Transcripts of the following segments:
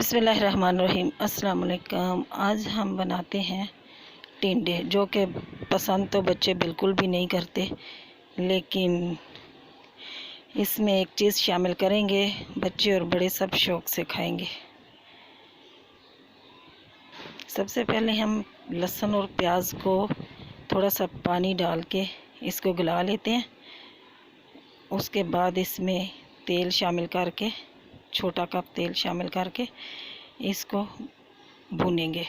बिस्मिल्लाहिर्रहमानिर्रहीम। अस्सलाम वालेकुम। आज हम बनाते हैं टिंडे, जो कि पसंद तो बच्चे बिल्कुल भी नहीं करते, लेकिन इसमें एक चीज़ शामिल करेंगे, बच्चे और बड़े सब शौक़ से खाएंगे। सबसे पहले हम लहसुन और प्याज को थोड़ा सा पानी डाल के इसको गला लेते हैं। उसके बाद इसमें तेल शामिल करके, छोटा कप तेल शामिल करके इसको भूनेंगे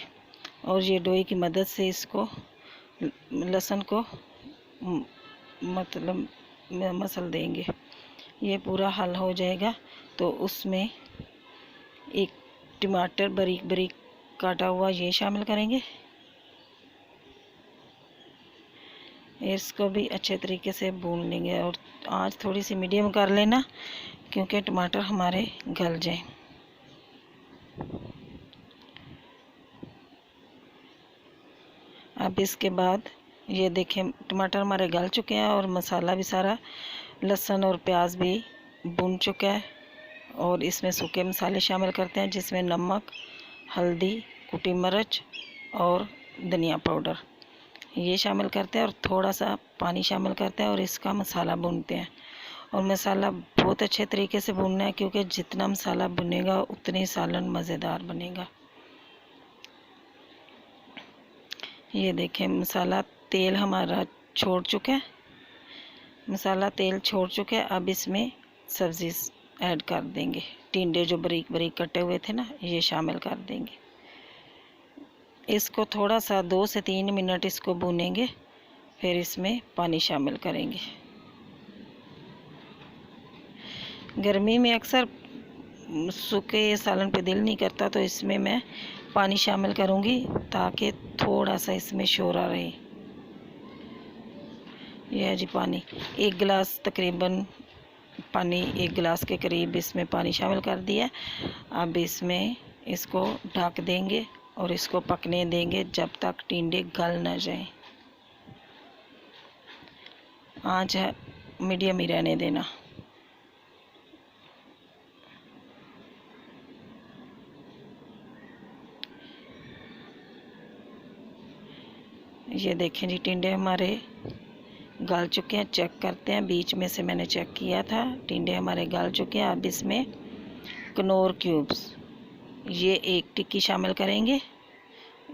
और ये डोई की मदद से इसको लहसुन को मतलब मसल देंगे। ये पूरा हल हो जाएगा तो उसमें एक टमाटर बारीक बारीक काटा हुआ ये शामिल करेंगे। इसको भी अच्छे तरीके से भून लेंगे और आंच थोड़ी सी मीडियम कर लेना, क्योंकि टमाटर हमारे गल जाए। अब इसके बाद ये देखें, टमाटर हमारे गल चुके हैं और मसाला भी सारा, लहसुन और प्याज भी भून चुका है। और इसमें सूखे मसाले शामिल करते हैं, जिसमें नमक, हल्दी, कुटी मिर्च और धनिया पाउडर ये शामिल करते हैं और थोड़ा सा पानी शामिल करते हैं और इसका मसाला भूनते हैं। और मसाला बहुत अच्छे तरीके से भूनना है, क्योंकि जितना मसाला भुनेगा उतनी सालन मज़ेदार बनेगा। ये देखें, मसाला तेल हमारा छोड़ चुका है, मसाला तेल छोड़ चुका है। अब इसमें सब्ज़ी ऐड कर देंगे। टिंडे जो बारीक बारीक कटे हुए थे ना, ये शामिल कर देंगे। इसको थोड़ा सा 2 से 3 मिनट इसको भूनेंगे, फिर इसमें पानी शामिल करेंगे। गर्मी में अक्सर सूखे सालन पे दिल नहीं करता, तो इसमें मैं पानी शामिल करूँगी ताकि थोड़ा सा इसमें शोरा रहे। यह है जी पानी, 1 गिलास तकरीबन पानी, 1 गिलास के करीब इसमें पानी शामिल कर दिया। अब इसमें इसको ढक देंगे और इसको पकने देंगे जब तक टिंडे गल न जाएं। आंच मीडियम ही रहने देना। ये देखें जी, टिंडे हमारे गल चुके हैं। चेक करते हैं, बीच में से मैंने चेक किया था, टिंडे हमारे गल चुके हैं। अब इसमें कनौर क्यूब्स ये 1 टिक्की शामिल करेंगे।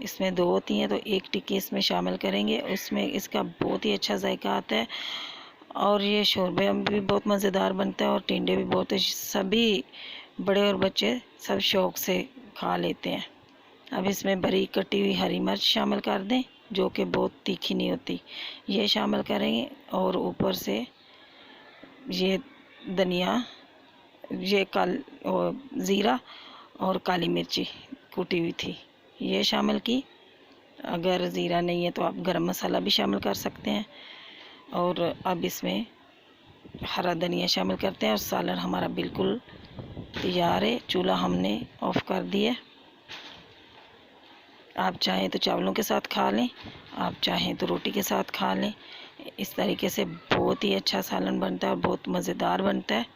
इसमें 2 होती हैं तो 1 टिक्की इसमें शामिल करेंगे। उसमें इसका बहुत ही अच्छा जायका आता है और ये शोरबा भी बहुत मज़ेदार बनता है और टिंडे भी बहुत, सभी बड़े और बच्चे सब शौक़ से खा लेते हैं। अब इसमें बारीक कटी हुई हरी मिर्च शामिल कर दें, जो कि बहुत तीखी नहीं होती, ये शामिल करेंगे। और ऊपर से ये धनिया, ये ज़ीरा और काली मिर्ची कुटी हुई थी, ये शामिल की। अगर ज़ीरा नहीं है तो आप गरम मसाला भी शामिल कर सकते हैं। और अब इसमें हरा धनिया शामिल करते हैं और सालन हमारा बिल्कुल तैयार है। चूल्हा हमने ऑफ़ कर दिया। आप चाहें तो चावलों के साथ खा लें, आप चाहें तो रोटी के साथ खा लें। इस तरीके से बहुत ही अच्छा सालन बनता है और बहुत मज़ेदार बनता है,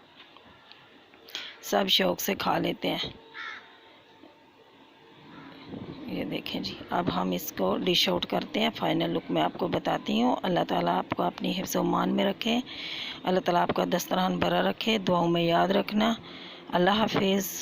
सब शौक़ से खा लेते हैं। ये देखें जी, अब हम इसको डिश आउट करते हैं। फ़ाइनल लुक मैं आपको बताती हूँ। अल्लाह ताला आपको अपनी हिफ्ज़ व मान में रखे, अल्लाह ताला आपका दस्तरखान भरा रखे। दुआओं में याद रखना। अल्लाह हाफिज़।